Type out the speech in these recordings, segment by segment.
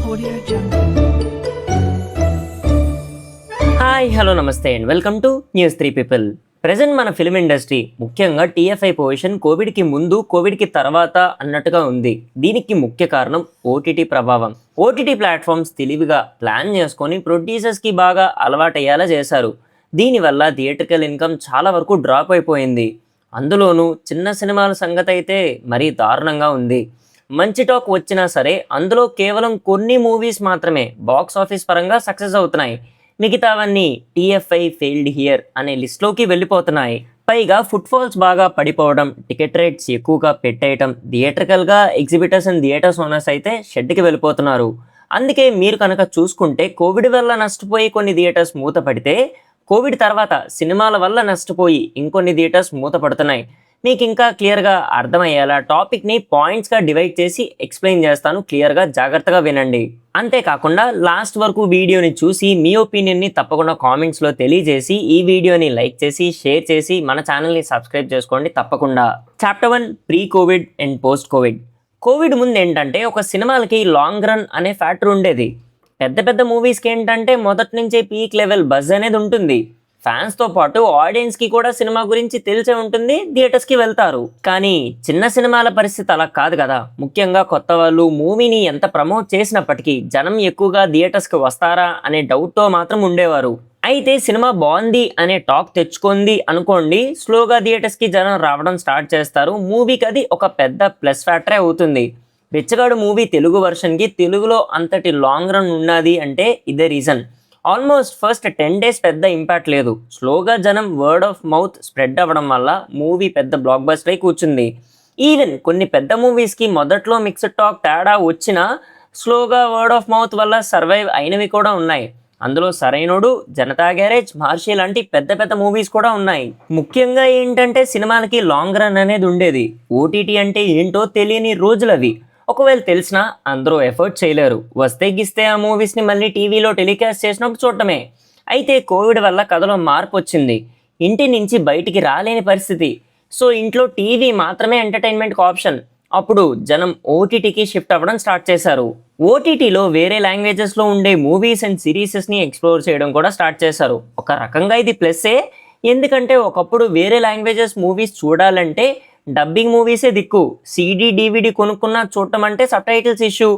Audio Jungle. Hi hello నమస్తే and welcome to news 3 people. Present మన film industry ముఖ్యంగా TFI position కోవిడ్కి ముందు కోవిడ్కి తర్వాత అన్నట్టుగా ఉంది. దీనికి ముఖ్య కారణం ఓటీటీ ప్రభావం. ఓటీటీ ప్లాట్ఫామ్స్ తెలివిగా ప్లాన్ చేసుకొని ప్రొడ్యూసర్స్కి బాగా అలవాటయ్యేలా చేశారు. దీనివల్ల థియేట్రికల్ ఇన్కమ్ చాలా వరకు డ్రాప్ అయిపోయింది. అందులోనూ చిన్న సినిమాల సంగతి అయితే మరీ దారుణంగా ఉంది. మంచి టాక్ వచ్చినా సరే అందులో కేవలం కొన్ని మూవీస్ మాత్రమే బాక్స్ ఆఫీస్ పరంగా సక్సెస్ అవుతున్నాయి. మిగతావన్నీ టీఎఫ్ఐ ఫెయిల్డ్ హియర్ అనే లిస్ట్లోకి వెళ్ళిపోతున్నాయి. పైగా ఫుట్ఫాల్స్ బాగా పడిపోవడం, టికెట్ రేట్స్ ఎక్కువగా పెట్టేయటం, థియేట్రికల్గా ఎగ్జిబిటర్స్ అండ్ థియేటర్స్ ఓనర్స్ అయితే షెడ్కి వెళ్ళిపోతున్నారు. అందుకే మీరు కనుక చూసుకుంటే కోవిడ్ వల్ల నష్టపోయి కొన్ని థియేటర్స్ మూతపడితే, కోవిడ్ తర్వాత సినిమాల వల్ల నష్టపోయి ఇంకొన్ని థియేటర్స్ మూతపడుతున్నాయి. మీకు ఇంకా క్లియర్గా అర్థమయ్యేలా టాపిక్ని పాయింట్స్గా డివైడ్ చేసి ఎక్స్ప్లెయిన్ చేస్తాను. క్లియర్గా జాగ్రత్తగా వినండి. అంతేకాకుండా లాస్ట్ వరకు వీడియోని చూసి మీ ఒపీనియన్ని తప్పకుండా కామెంట్స్లో తెలియజేసి ఈ వీడియోని లైక్ చేసి షేర్ చేసి మన ఛానల్ని సబ్స్క్రైబ్ చేసుకోండి తప్పకుండా. Chapter 1 pre Covid and post Covid. Covid ముందు ఏంటంటే ఒక సినిమాలకి లాంగ్ రన్ అనే ఫ్యాక్టర్ ఉండేది. పెద్ద పెద్ద మూవీస్కి ఏంటంటే మొదటి నుంచే పీక్ లెవెల్ బజ్ అనేది ఉంటుంది. ఫ్యాన్స్తో పాటు ఆడియన్స్కి కూడా సినిమా గురించి తెలిసే ఉంటుంది, థియేటర్స్కి వెళ్తారు. కానీ చిన్న సినిమాల పరిస్థితి అలా కాదు కదా. ముఖ్యంగా కొత్త వాళ్ళు మూవీని ఎంత ప్రమోట్ చేసినప్పటికీ జనం ఎక్కువగా థియేటర్స్కి వస్తారా అనే డౌట్తో మాత్రం ఉండేవారు. అయితే సినిమా బాగుంది అనే టాక్ తెచ్చుకుంది అనుకోండి, స్లోగా థియేటర్స్కి జనం రావడం స్టార్ట్ చేస్తారు. మూవీకి అది ఒక పెద్ద ప్లస్ ఫ్యాక్టరే అవుతుంది. బిచ్చగాడు మూవీ తెలుగు వర్షన్కి తెలుగులో అంతటి లాంగ్ రన్ ఉన్నది అంటే ఇదే రీజన్. ఆల్మోస్ట్ ఫస్ట్ 10 days పెద్ద ఇంపాక్ట్ లేదు. స్లోగా జనం వర్డ్ ఆఫ్ మౌత్ స్ప్రెడ్ అవ్వడం వల్ల మూవీ పెద్ద బ్లాక్ బస్టర్ అయి కూర్చుంది. ఈవెన్ కొన్ని పెద్ద మూవీస్కి మొదట్లో మిక్స్డ్ టాక్ తేడా వచ్చినా స్లోగా వర్డ్ ఆఫ్ మౌత్ వల్ల సర్వైవ్ అయినవి కూడా ఉన్నాయి. అందులో సరైనోడు, జనతా గ్యారేజ్, మహర్షి లాంటి పెద్ద పెద్ద మూవీస్ కూడా ఉన్నాయి. ముఖ్యంగా ఏంటంటే సినిమాలకి లాంగ్ రన్ అనేది ఉండేది. ఓటీటీ అంటే ఏంటో తెలియని రోజులవి. ఒకవేళ తెలిసినా అందరూ ఎఫర్ట్ చేయలేరు. వస్తే గిస్తే ఆ మూవీస్ని మళ్ళీ టీవీలో టెలికాస్ట్ చేసినప్పుడు చూడటమే. అయితే కోవిడ్ వల్ల కథలో మార్పు వచ్చింది. ఇంటి నుంచి బయటికి రాలేని పరిస్థితి. సో ఇంట్లో టీవీ మాత్రమే ఎంటర్టైన్మెంట్కి ఆప్షన్. అప్పుడు జనం ఓటీటీకి షిఫ్ట్ అవ్వడం స్టార్ట్ చేశారు. ఓటీటీలో వేరే లాంగ్వేజెస్లో ఉండే మూవీస్ అండ్ సిరీసెస్ని ఎక్స్ప్లోర్ చేయడం కూడా స్టార్ట్ చేశారు. ఒక రకంగా ఇది ప్లస్సే. ఎందుకంటే ఒకప్పుడు వేరే లాంగ్వేజెస్ మూవీస్ చూడాలంటే డబ్బింగ్ మూవీసే దిక్కు. సీడీ డివిడి కొనుక్కున్న చూడటం అంటే సబ్ టైటిల్స్ ఇష్యూ.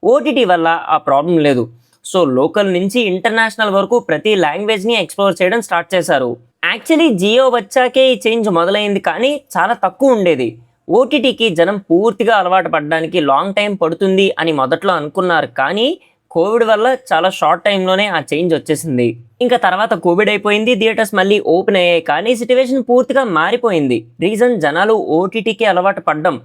ఓటీటీ వల్ల ఆ ప్రాబ్లం లేదు. సో లోకల్ నుంచి ఇంటర్నేషనల్ వరకు ప్రతి లాంగ్వేజ్ని ఎక్స్ప్లోర్ చేయడం స్టార్ట్ చేశారు. యాక్చువల్లీ జియో వచ్చాకే ఈ చేంజ్ మొదలైంది, కానీ చాలా తక్కువ ఉండేది. ఓటీటీకి జనం పూర్తిగా అలవాటు పడడానికి లాంగ్ టైం పడుతుంది అని మొదట్లో అనుకున్నారు, కానీ కోవిడ్ వల్ల చాలా షార్ట్ టైంలోనే ఆ చేంజ్ వచ్చేసింది. ఇంకా తర్వాత కోవిడ్ అయిపోయింది, థియేటర్స్ మళ్ళీ ఓపెన్ అయ్యాయి, కానీ సిచ్యువేషన్ పూర్తిగా మారిపోయింది. రీజన్ జనాలు ఓటీటీకి అలవాటు పడ్డం.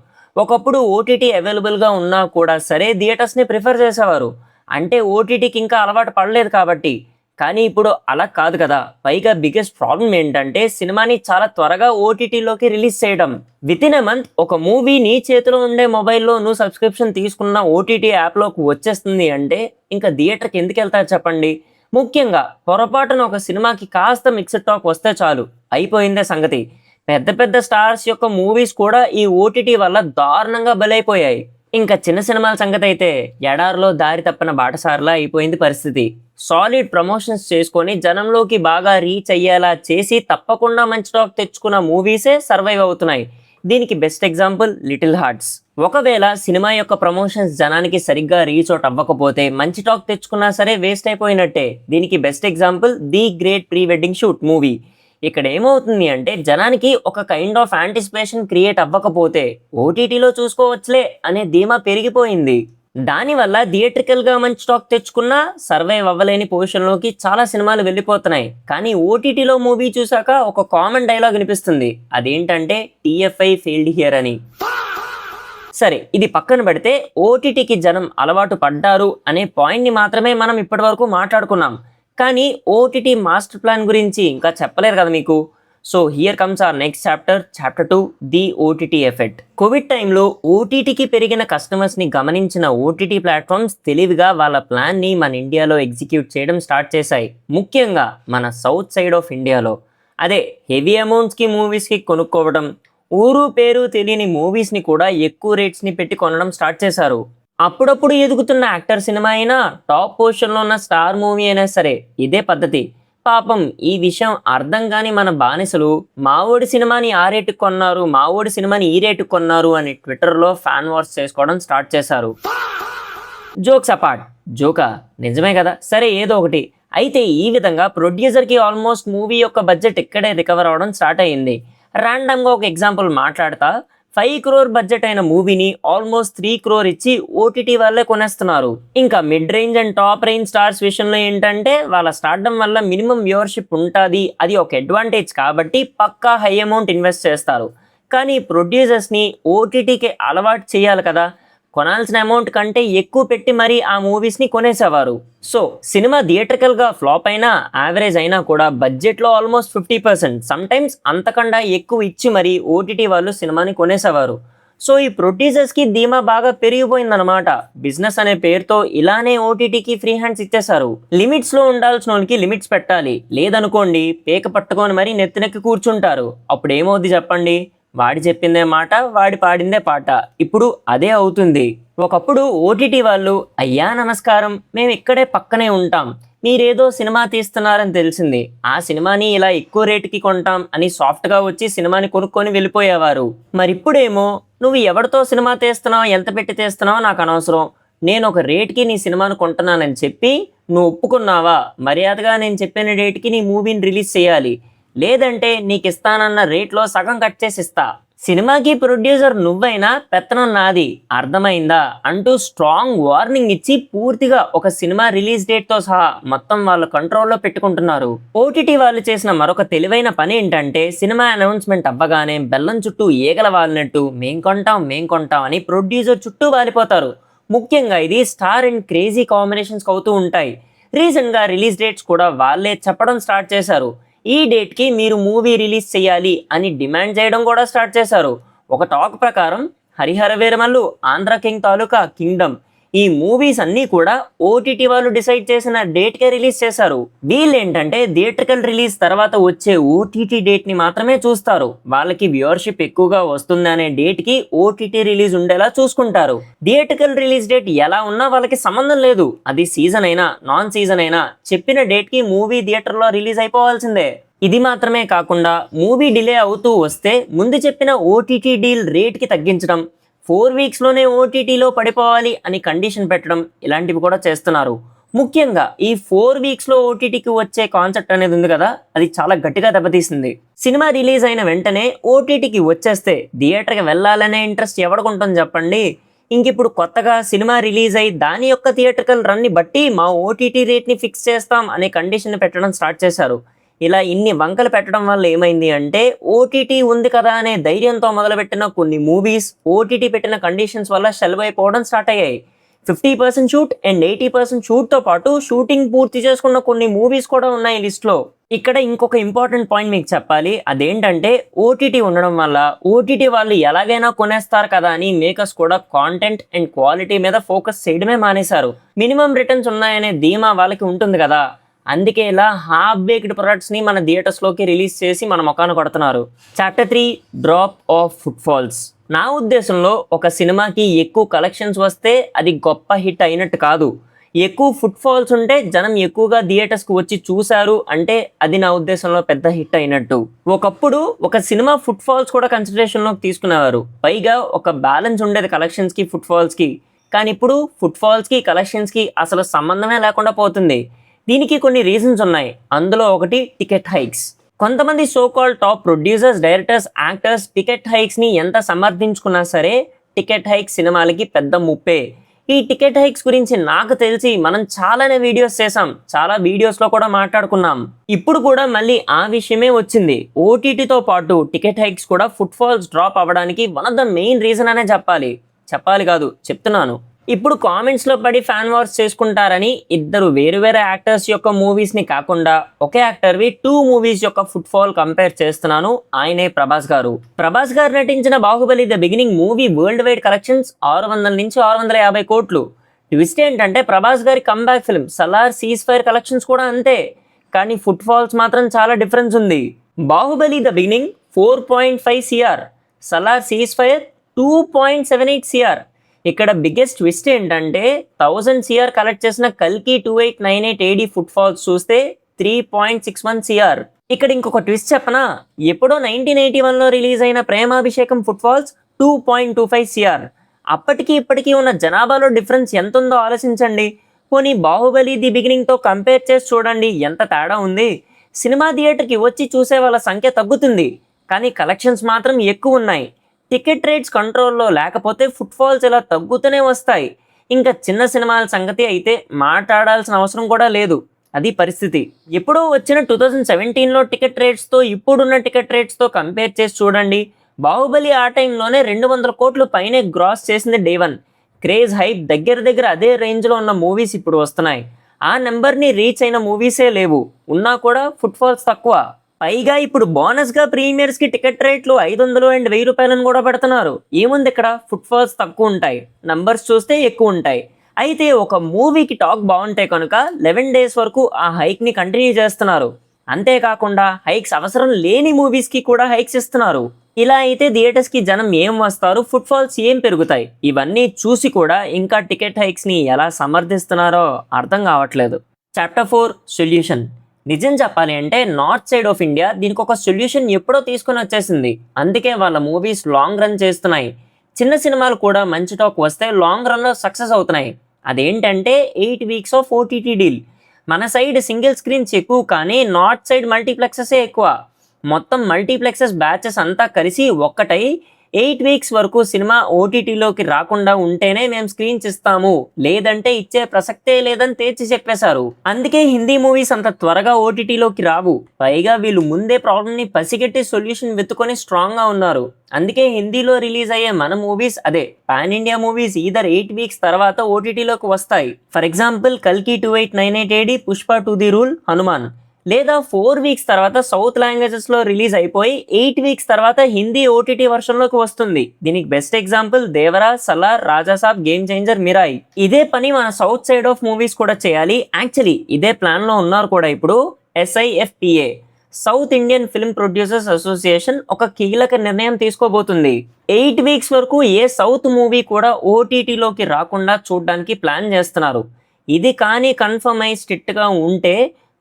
ఒకప్పుడు ఓటీటీ అవైలబుల్గా ఉన్నా కూడా సరే థియేటర్స్ని ప్రిఫర్ చేసేవారు, అంటే ఓటీటీకి ఇంకా అలవాటు పడలేదు కాబట్టి. కానీ ఇప్పుడు అలా కాదు కదా. పైగా బిగ్గెస్ట్ ప్రాబ్లం ఏంటంటే సినిమాని చాలా త్వరగా ఓటీటీలోకి రిలీజ్ చేయడం. వితిన్ ఎ మంత్ ఒక మూవీ నీ చేతిలో ఉండే మొబైల్లో నువ్వు సబ్స్క్రిప్షన్ తీసుకున్న ఓటీటీ యాప్లోకి వచ్చేస్తుంది అంటే ఇంకా థియేటర్కి ఎందుకు వెళ్తారు చెప్పండి. ముఖ్యంగా పొరపాటున ఒక సినిమాకి కాస్త మిక్స్డ్ టాక్ వస్తే చాలు, అయిపోయిందే సంగతి. పెద్ద పెద్ద స్టార్స్ యొక్క మూవీస్ కూడా ఈ ఓటీటీ వల్ల దారుణంగా బలైపోయాయి. ఇంకా చిన్న సినిమాల సంగతి అయితే ఎడారిలో దారి తప్పిన బాటసారిలా అయిపోయింది పరిస్థితి. సాలిడ్ ప్రమోషన్స్ చేసుకొని జనంలోకి బాగా రీచ్ అయ్యేలా చేసి తప్పకుండా మంచి టాక్ తెచ్చుకున్న మూవీసే సర్వైవ్ అవుతున్నాయి. దీనికి బెస్ట్ ఎగ్జాంపుల్ లిటిల్ హార్ట్స్. ఒకవేళ సినిమా యొక్క ప్రమోషన్స్ జనానికి సరిగ్గా రీచ్ అవుట్ అవ్వకపోతే మంచి టాక్ తెచ్చుకున్నా సరే వేస్ట్ అయిపోయినట్టే. దీనికి best example the great pre wedding shoot movie. ఇక్కడ ఏమవుతుంది అంటే జనానికి ఒక కైండ్ ఆఫ్ యాంటిసిపేషన్ క్రియేట్ అవ్వకపోతే ఓటీటీలో చూసుకోవచ్చులే అనే ధీమా పెరిగిపోయింది. దానివల్ల థియేట్రికల్గా మంచి స్టాక్ తెచ్చుకున్నా సర్వైవ్ అవ్వలేని పొజిషన్లోకి చాలా సినిమాలు వెళ్ళిపోతున్నాయి. కానీ ఓటీటీలో మూవీ చూసాక ఒక కామన్ డైలాగ్ వినిపిస్తుంది, అదేంటంటే టీఎఫ్ఐ ఫెయిల్డ్ హియర్ అని. సరే, ఇది పక్కన పెడితే ఓటీటీకి జనం అలవాటు పడ్డారు అనే పాయింట్ని మాత్రమే మనం ఇప్పటి వరకు మాట్లాడుకున్నాం. కానీ ఓటీటీ మాస్టర్ ప్లాన్ గురించి ఇంకా చెప్పలేరు కదా మీకు. So here comes our next chapter 2 the OTT effect. Covid టైంలో ఓటీటీకి పెరిగిన కస్టమర్స్ని గమనించిన ఓటీటీ ప్లాట్ఫామ్స్ తెలివిగా వాళ్ళ ప్లాన్ని మన ఇండియాలో ఎగ్జిక్యూట్ చేయడం స్టార్ట్ చేశాయి. ముఖ్యంగా మన సౌత్ సైడ్ ఆఫ్ ఇండియాలో. అదే హెవీ అమౌంట్స్కి మూవీస్కి కొనుక్కోవడం, ఊరు పేరు తెలియని మూవీస్ని కూడా ఎక్కువ రేట్స్ని పెట్టి కొనడం స్టార్ట్ చేశారు. అప్పుడప్పుడు ఎదుగుతున్న యాక్టర్ సినిమా అయినా, టాప్ పొజిషన్లో ఉన్న స్టార్ మూవీ అయినా సరే ఇదే పద్ధతి. పాపం ఈ విషయం అర్థం కాని మన బానిసలు మావోడి సినిమాని ఆ రేటుకు కొన్నారు, మావోడి సినిమాని ఈ రేటుకు కొన్నారు అని ట్విట్టర్లో ఫ్యాన్ వార్స్ చేసుకోవడం స్టార్ట్ చేశారు. జోక్స్ అపార్ట్, జోకా నిజమే కదా, సరే ఏదో ఒకటి. అయితే ఈ విధంగా ప్రొడ్యూసర్కి ఆల్మోస్ట్ మూవీ యొక్క బడ్జెట్ ఇక్కడే రికవర్ అవడం స్టార్ట్ అయ్యింది. ర్యాండమ్గా ఒక ఎగ్జాంపుల్ మాట్లాడతా, 5 crore బడ్జెట్ అయిన మూవీని ఆల్మోస్ట్ 3 crore ఇచ్చి ఓటీటీ వాళ్ళే కొనేస్తున్నారు. ఇంకా mid range and top range stars విషయంలో ఏంటంటే వాళ్ళ స్టార్డమ్ వల్ల మినిమం వ్యూవర్షిప్ ఉంటుంది, అది ఒక అడ్వాంటేజ్ కాబట్టి పక్కా హై అమౌంట్ ఇన్వెస్ట్ చేస్తారు. కానీ ప్రొడ్యూసర్స్ని ఓటీటీకి అలవాటు చేయాలి కదా, కొనాల్సిన అమౌంట్ కంటే ఎక్కువ పెట్టి మరీ ఆ మూవీస్ని కొనేసేవారు. సో సినిమా థియేట్రికల్గా ఫ్లాప్ అయినా, యావరేజ్ అయినా కూడా బడ్జెట్లో ఆల్మోస్ట్ 50%, సమ్టైమ్స్ అంతకన్నా ఎక్కువ ఇచ్చి మరీ ఓటీటీ వాళ్ళు సినిమాని కొనేసేవారు. సో ఈ ప్రొడ్యూసర్స్కి ధీమా బాగా పెరిగిపోయిందనమాట. బిజినెస్ అనే పేరుతో ఇలానే ఓటీటీకి ఫ్రీ హ్యాండ్స్ ఇచ్చేశారు. లిమిట్స్లో ఉండాల్సిన వాళ్ళకి లిమిట్స్ పెట్టాలి, లేదనుకోండి పేక పట్టుకొని మరీ నెత్తినెక్కి కూర్చుంటారు. అప్పుడు ఏమవుద్ది చెప్పండి, వాడి చెప్పిందే మాట, వాడి పాడిందే పాట. ఇప్పుడు అదే అవుతుంది. ఒకప్పుడు ఓటీటీ వాళ్ళు అయ్యా నమస్కారం, మేము ఇక్కడే పక్కనే ఉంటాం, మీరేదో సినిమా తీస్తున్నారని తెలిసింది, ఆ సినిమాని ఇలా ఎక్కువ రేటుకి కొంటాం అని సాఫ్ట్గా వచ్చి సినిమాని కొనుక్కొని వెళ్ళిపోయేవారు. మరిప్పుడేమో నువ్వు ఎవరితో సినిమా తీస్తున్నావు, ఎంత పెట్టి తీస్తున్నావో నాకు అనవసరం, నేను ఒక రేట్కి నీ సినిమాను కొంటున్నానని చెప్పి నువ్వు ఒప్పుకున్నావా, మర్యాదగా నేను చెప్పిన రేట్కి నీ మూవీని రిలీజ్ చేయాలి, లేదంటే నీకు ఇస్తానన్న రేట్లో సగం కట్ చేసి ఇస్తా, సినిమాకి ప్రొడ్యూసర్ నువ్వైనా పెత్తనం నాది, అర్థమైందా అంటూ స్ట్రాంగ్ వార్నింగ్ ఇచ్చి పూర్తిగా ఒక సినిమా రిలీజ్ డేట్తో సహా మొత్తం వాళ్ళ కంట్రోల్లో పెట్టుకుంటున్నారు. ఓటీటీ వాళ్ళు చేసిన మరొక తెలివైన పని ఏంటంటే, సినిమా అనౌన్స్మెంట్ అవ్వగానే బెల్లం చుట్టూ ఈగల వాలినట్టు మేం కొంటాం అని ప్రొడ్యూసర్ చుట్టూ వాలిపోతారు. ముఖ్యంగా ఇది స్టార్ అండ్ క్రేజీ కాంబినేషన్స్ అవుతూ ఉంటాయి. రీసెంట్గా రిలీజ్ డేట్స్ కూడా వాళ్ళే చెప్పడం స్టార్ట్ చేశారు. ఈ డేట్కి మీరు మూవీ రిలీజ్ చేయాలి అని డిమాండ్ చేయడం కూడా స్టార్ట్ చేశారు. ఒక టాక్ ప్రకారం హరిహర వీరమల్లు, ఆంధ్ర కింగ్ తాలూకా కింగ్డమ్, ఈ మూవీస్ అన్నీ కూడా ఓటీటీ వాళ్ళు డిసైడ్ చేసిన డేట్కే రిలీజ్ చేశారు. వీళ్ళు ఏంటంటే థియేట్రికల్ రిలీజ్ తర్వాత వచ్చే ఓటీటీ డేట్ని మాత్రమే చూస్తారు. వాళ్ళకి వ్యూవర్షిప్ ఎక్కువగా వస్తుంది అనే డేట్కి ఓటీటీ రిలీజ్ ఉండేలా చూసుకుంటారు. థియేట్రికల్ రిలీజ్ డేట్ ఎలా ఉన్నా వాళ్ళకి సంబంధం లేదు, అది సీజన్ అయినా నాన్ సీజన్ అయినా చెప్పిన డేట్కి మూవీ థియేటర్లో రిలీజ్ అయిపోవాల్సిందే. ఇది మాత్రమే కాకుండా మూవీ డిలే అవుతూ వస్తే ముందు చెప్పిన ఓటీటీ డీల్ రేట్కి తగ్గించడం, 4 weeksలోనే ఓటీటీలో పడిపోవాలి అని కండిషన్ పెట్టడం, ఇలాంటివి కూడా చేస్తున్నారు. ముఖ్యంగా ఈ 4 weeksలో ఓటీటీకి వచ్చే కాన్సెప్ట్ అనేది ఉంది కదా, అది చాలా గట్టిగా దెబ్బతీసింది. సినిమా రిలీజ్ అయిన వెంటనే ఓటీటీకి వచ్చేస్తే థియేటర్కి వెళ్ళాలనే ఇంట్రెస్ట్ ఎవరికి చెప్పండి. ఇంకిప్పుడు కొత్తగా సినిమా రిలీజ్ అయ్యి దాని యొక్క థియేటర్కల్ రన్ని బట్టి మా ఓటీటీ రేట్ని ఫిక్స్ చేస్తాం అనే కండిషన్ పెట్టడం స్టార్ట్ చేశారు. ఇలా ఇన్ని వంకలు పెట్టడం వల్ల ఏమైంది అంటే, ఓటీటీ ఉంది కదా అనే ధైర్యంతో మొదలుపెట్టిన కొన్ని మూవీస్ ఓటీటీ పెట్టిన కండిషన్స్ వల్ల షెల్వ్ అయిపోవడం స్టార్ట్ అయ్యాయి. 50% షూట్ అండ్ 80% షూట్తో పాటు షూటింగ్ పూర్తి చేసుకున్న కొన్ని మూవీస్ కూడా ఉన్నాయి లిస్ట్లో. ఇక్కడ ఇంకొక ఇంపార్టెంట్ పాయింట్ మీకు చెప్పాలి, అదేంటంటే ఓటీటీ ఉండడం వల్ల ఓటీటీ వాళ్ళు ఎలాగైనా కొనేస్తారు కదా అని మేకర్స్ కూడా కాంటెంట్ అండ్ క్వాలిటీ మీద ఫోకస్ చేయడమే మానేశారు. మినిమం రిటర్న్స్ ఉన్నాయనే ధీమా వాళ్ళకి ఉంటుంది కదా, అందుకే ఇలా హాఫ్ బేక్డ్ ప్రొడక్ట్స్ని మన థియేటర్స్లోకి రిలీజ్ చేసి మన ముఖాన్ని కొడుతున్నారు. Chapter 3, drop of footfalls. నా ఉద్దేశంలో ఒక సినిమాకి ఎక్కువ కలెక్షన్స్ వస్తే అది గొప్ప హిట్ అయినట్టు కాదు. ఎక్కువ ఫుట్ఫాల్స్ ఉంటే జనం ఎక్కువగా థియేటర్స్కి వచ్చి చూశారు అంటే అది నా ఉద్దేశంలో పెద్ద హిట్ అయినట్టు. ఒకప్పుడు ఒక సినిమా ఫుట్ఫాల్స్ కూడా కన్సిడరేషన్లోకి తీసుకునేవారు, పైగా ఒక బ్యాలెన్స్ ఉండేది కలెక్షన్స్కి ఫుట్ఫాల్స్కి. కానీ ఇప్పుడు ఫుట్ఫాల్స్కి కలెక్షన్స్కి అసలు సంబంధమే లేకుండా పోతుంది. దీనికి కొన్ని రీజన్స్ ఉన్నాయి. అందులో ఒకటి టికెట్ హైక్స్. కొంతమంది so called top producers, directors, actors ticket హైక్స్ని ఎంత సమర్థించుకున్నా సరే టికెట్ హైక్స్ సినిమాలకి పెద్ద ముప్పే. ఈ టికెట్ హైక్స్ గురించి నాకు తెలిసి మనం చాలానే వీడియోస్ చేసాం, చాలా వీడియోస్లో కూడా మాట్లాడుకున్నాం. ఇప్పుడు కూడా మళ్ళీ ఆ విషయమే వచ్చింది. ఓటీటీతో పాటు టికెట్ హైక్స్ కూడా ఫుట్ఫాల్స్ డ్రాప్ అవ్వడానికి one of the main reason అనే చెప్పాలి కాదు చెప్తున్నాను. ఇప్పుడు కామెంట్స్లో పడి ఫ్యాన్ వార్స్ చేసుకుంటారని ఇద్దరు వేరువేరే యాక్టర్స్ యొక్క మూవీస్ని కాకుండా ఒకే యాక్టర్వి 2 movies యొక్క ఫుట్ఫాల్ కంపేర్ చేస్తున్నాను. ఆయనే ప్రభాస్ గారు. ప్రభాస్ గారు నటించిన Baahubali the beginning movie world wide collections 600 నుంచి 650 కోట్లు. ట్విస్ట్ ఏంటంటే ప్రభాస్ గారి comeback film Salaar cease fire collections కూడా అంతే, కానీ ఫుట్ఫాల్స్ మాత్రం చాలా డిఫరెన్స్ ఉంది. Baahubali the beginning 4.5 CR, Salaar cease fire 2.78 CR. ఇక్కడ బిగ్గెస్ట్ ట్విస్ట్ ఏంటంటే 1000 CR కలెక్ట్ చేసిన కల్కి 2898 AD ఫుట్ఫాల్స్ చూస్తే 3.61 CR. ఇక్కడ ఇంకొక ట్విస్ట్ చెప్పనా, ఎప్పుడో 1981లో రిలీజ్ అయిన ప్రేమాభిషేకం ఫుట్ఫాల్స్ 2.25 CR. అప్పటికి ఇప్పటికీ ఉన్న జనాభాలో డిఫరెన్స్ ఎంత ఉందో ఆలోచించండి. పోనీ బాహుబలి ది బిగినింగ్తో కంపేర్ చేసి చూడండి ఎంత తేడా ఉంది. సినిమా థియేటర్కి వచ్చి చూసే వాళ్ళ సంఖ్య తగ్గుతుంది, కానీ కలెక్షన్స్ మాత్రం ఎక్కువ ఉన్నాయి. టికెట్ రేట్స్ కంట్రోల్లో లేకపోతే ఫుట్ఫాల్స్ ఇలా తగ్గుతూనే వస్తాయి. ఇంకా చిన్న సినిమాల సంగతి అయితే మాట్లాడాల్సిన అవసరం కూడా లేదు. అది పరిస్థితి. ఎప్పుడో వచ్చిన 2017లో టికెట్ రేట్స్తో ఇప్పుడున్న టికెట్ రేట్స్తో కంపేర్ చేసి చూడండి. బాహుబలి ఆ టైంలోనే 200 కోట్లు పైనే గ్రాస్ చేసింది డే 1. క్రేజ్ హైప్ దగ్గర అదే రేంజ్లో ఉన్న మూవీస్ ఇప్పుడు వస్తున్నాయి. ఆ నెంబర్ని రీచ్ అయిన మూవీసే లేవు, ఉన్నా కూడా ఫుట్ఫాల్స్ తక్కువ. పైగా ఇప్పుడు బోనస్గా ప్రీమియర్స్కి టికెట్ రేట్లు 500 అండ్ 1000 రూపాయలను కూడా పెడుతున్నారు. ఏముంది ఇక్కడ, ఫుట్ఫాల్స్ తక్కువ ఉంటాయి, నంబర్స్ చూస్తే ఎక్కువ ఉంటాయి. అయితే ఒక మూవీకి టాక్ బాగుంటే కనుక 11 days వరకు ఆ హైక్ని కంటిన్యూ చేస్తున్నారు. అంతేకాకుండా హైక్స్ అవసరం లేని మూవీస్కి కూడా హైక్స్ ఇస్తున్నారు. ఇలా అయితే థియేటర్స్కి జనం ఏం వస్తారు, ఫుట్ఫాల్స్ ఏం పెరుగుతాయి? ఇవన్నీ చూసి కూడా ఇంకా టికెట్ హైక్స్ని ఎలా సమర్థిస్తున్నారో అర్థం కావట్లేదు. Chapter 4 solution. నిజం చెప్పాలి అంటే నార్త్ సైడ్ ఆఫ్ ఇండియా దీనికి ఒక సొల్యూషన్ ఎప్పుడో తీసుకొని వచ్చేసింది. అందుకే వాళ్ళ మూవీస్ లాంగ్ రన్ చేస్తున్నాయి. చిన్న సినిమాలు కూడా మంచి టాక్ వస్తే లాంగ్ రన్లో సక్సెస్ అవుతున్నాయి. అదేంటంటే 8 weeks ఆఫ్ OTT డీల్. మన సైడ్ సింగిల్ స్క్రీన్స్ ఎక్కువ, కానీ నార్త్ సైడ్ మల్టీప్లెక్సెసే ఎక్కువ. మొత్తం మల్టీప్లెక్సెస్ బ్యాచెస్ అంతా కలిసి ఒక్కటై 8 weeks వరకు సినిమా ఓటీటీలోకి రాకుండా ఉంటేనే మేము స్క్రీన్స్ ఇస్తాము, లేదంటే ఇచ్చే ప్రసక్తే లేదని తేల్చి చెప్పేశారు. అందుకే హిందీ మూవీస్ అంత త్వరగా ఓటీటీలోకి రావు. పైగా వీళ్ళు ముందే ప్రాబ్లమ్ని పసిగట్టి సొల్యూషన్ వెతుకొని స్ట్రాంగ్గా ఉన్నారు. అందుకే హిందీలో రిలీజ్ అయ్యే మన మూవీస్, అదే pan India movies, either 8 weeks తర్వాత ఓటీటీలోకి వస్తాయి. ఫర్ ఎగ్జాంపుల్ కల్కి 2898 AD, Pushpa 2 the rule, Hanuman. లేదా 4 weeks తర్వాత సౌత్ లాంగ్వేజెస్లో రిలీజ్ అయిపోయి 8 weeks తర్వాత హిందీ ఓటీటీ వర్షన్లోకి వస్తుంది. దీనికి best example Devara, Salaar, Rajasaab, Game Changer, Mirai. ఇదే పని మన సౌత్ సైడ్ ఆఫ్ మూవీస్ కూడా చేయాలి. యాక్చువల్లీ ఇదే ప్లాన్లో ఉన్నారు కూడా. ఇప్పుడు SIFPA, south Indian film producers association, ఒక కీలక నిర్ణయం తీసుకోబోతుంది. 8 weeks వరకు ఏ సౌత్ మూవీ కూడా ఓటీటీలోకి రాకుండా చూడడానికి ప్లాన్ చేస్తున్నారు. ఇది కానీ కన్ఫర్మ్ అయి స్ట్రిక్ట్గా ఉంటే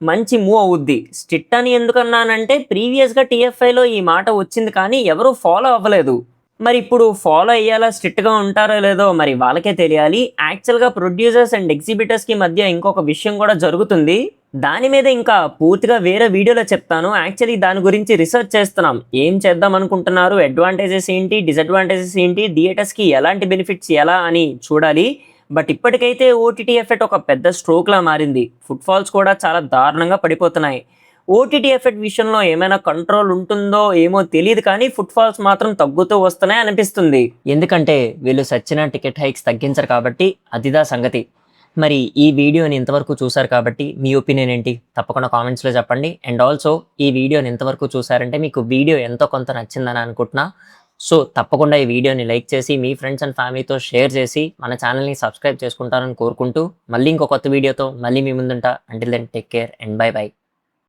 మంచి మూవ్ అవుద్ది. స్ట్రిక్ట్ అని ఎందుకన్నానంటే ప్రీవియస్గా TFIలో ఈ మాట వచ్చింది, కానీ ఎవరూ ఫాలో అవ్వలేదు. మరి ఇప్పుడు ఫాలో అయ్యేలా స్ట్రిక్ట్గా ఉంటారో లేదో మరి వాళ్ళకే తెలియాలి. యాక్చువల్గా ప్రొడ్యూసర్స్ అండ్ ఎగ్జిబిటర్స్కి మధ్య ఇంకొక విషయం కూడా జరుగుతుంది. దాని మీద ఇంకా పూర్తిగా వేరే వీడియోలో చెప్తాను. యాక్చువల్లీ దాని గురించి రీసెర్చ్ చేస్తున్నాం. ఏం చేద్దాం అనుకుంటున్నారు, అడ్వాంటేజెస్ ఏంటి, డిసడ్వాంటేజెస్ ఏంటి, థియేటర్స్కి ఎలాంటి బెనిఫిట్స్ ఎలా అని చూడాలి. బట్ ఇప్పటికైతే ఓటీటీ ఎఫెక్ట్ ఒక పెద్ద స్ట్రోక్లా మారింది. ఫుట్ఫాల్స్ కూడా చాలా దారుణంగా పడిపోతున్నాయి. ఓటీటీ ఎఫెక్ట్ విషయంలో ఏమైనా కంట్రోల్ ఉంటుందో ఏమో తెలియదు, కానీ ఫుట్ఫాల్స్ మాత్రం తగ్గుతూ వస్తున్నాయి అనిపిస్తుంది. ఎందుకంటే వీళ్ళు సచ్చిన టికెట్ హైక్స్ తగ్గించరు కాబట్టి, అదిదా సంగతి. మరి ఈ వీడియోని ఇంతవరకు చూసారు కాబట్టి మీ ఒపీనియన్ ఏంటి తప్పకుండా కామెంట్స్లో చెప్పండి. అండ్ ఆల్సో ఈ వీడియోని ఇంతవరకు చూసారంటే మీకు వీడియో ఎంతో కొంత నచ్చిందని అనుకుంటున్నా. సో తప్పకుండా ఈ వీడియోని లైక్ చేసి మీ ఫ్రెండ్స్ అండ్ ఫ్యామిలీతో షేర్ చేసి మన ఛానల్ని సబ్స్క్రైబ్ చేసుకుంటారని కోరుకుంటూ, మళ్ళీ ఇంకో కొత్త వీడియోతో మళ్ళీ మీ ముందుంటా. Until then take care and bye by.